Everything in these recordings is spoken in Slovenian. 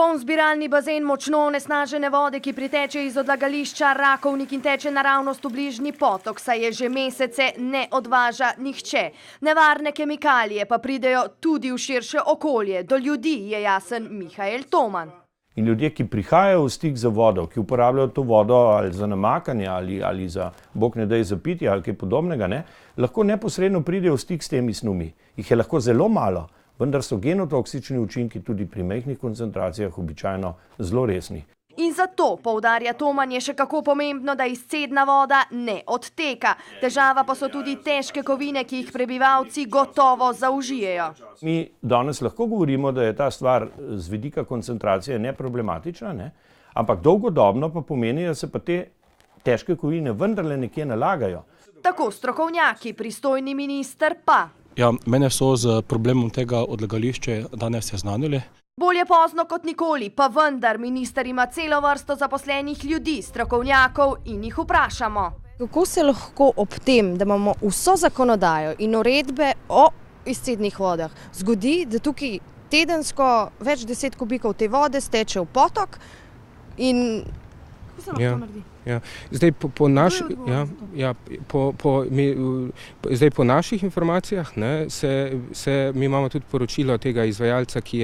Poln zbiralni bazen močno onesnažene vode, ki priteče iz odlagališča Rakovnik in teče naravnost v bližnji potok, saj je že mesece ne odvaža nihče. Nevarne kemikalije pa pridejo tudi v širše okolje. Do ljudi je jasen Mihael Toman. In ljudje, ki prihajajo v stik z vodo, ki uporabljajo to vodo ali za namakanje ali za, bog ne daj, za pitje ali kaj podobnega, lahko neposredno pridejo v stik s temi snovmi. Jih je lahko zelo malo, vendar so genotoksični učinki tudi pri majhnih koncentracijah običajno zelo resni. In zato, poudarja Toman, je še kako pomembno, da izcedna voda ne odteka. Težava pa so tudi težke kovine, ki jih prebivalci gotovo zaužijejo. Mi danes lahko govorimo, da je ta stvar z vidika koncentracije neproblematična, ampak dolgodobno pa pomeni, da se pa te težke kovine vendarle nekje nalagajo. Tako strokovnjaki, pristojni minister pa. Ja, mene so z problemom tega odlagališča danes seznanili. Bolje pozno kot nikoli, pa vendar minister ima celo vrsto zaposlenih ljudi, strokovnjakov in jih vprašamo. Kako se lahko ob tem, da imamo vso zakonodajo in uredbe o izcednih vodah, zgodi, da tukaj tedensko več 10 kubikov te vode steče v potok in kako se lahko naredi? Ja. Zdaj po naših informacijah mi imamo tudi poročilo tega izvajalca, ki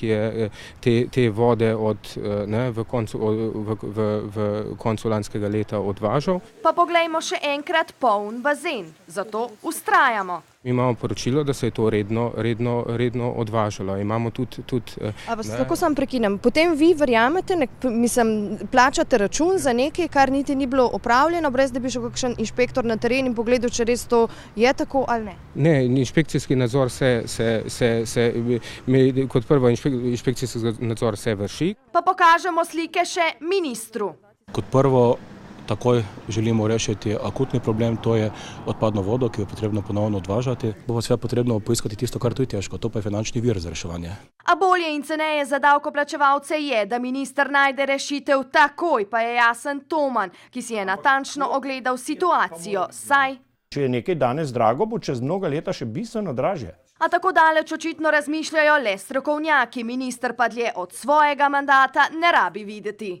je te vode v koncu lanskega leta odvažal. Pa poglejmo še enkrat poln bazen, zato vztrajamo. Mi imamo poročilo, da se je to redno odvažalo. Imamo tudi lahko sam prekinem. Potem vi verjamete, plačate račun za nekaj, kar niti ni bilo opravljeno, brez da bi šel kakšen inšpektor na teren in pogledal, če res to je tako ali ne? Ne, inšpekcijski nadzor kot prvo inšpekcijski nadzor se vrši. Pa pokažemo slike še ministru. Kot prvo, takoj želimo rešiti akutni problem, to je odpadno vodo, ki jo je potrebno ponovno odvažati. Bo pa seveda potrebno poiskati tisto, kar tu je težko, to pa je finančni vir za reševanje. A bolje in ceneje za davkoplačevalce je, da minister najde rešitev takoj, pa je jasen Toman, ki si je natančno ogledal situacijo, saj če je nekaj danes drago, bo čez mnoga leta še bistveno dražje. A tako daleč očitno razmišljajo le strokovnjaki, minister pa dlje od svojega mandata ne rabi videti.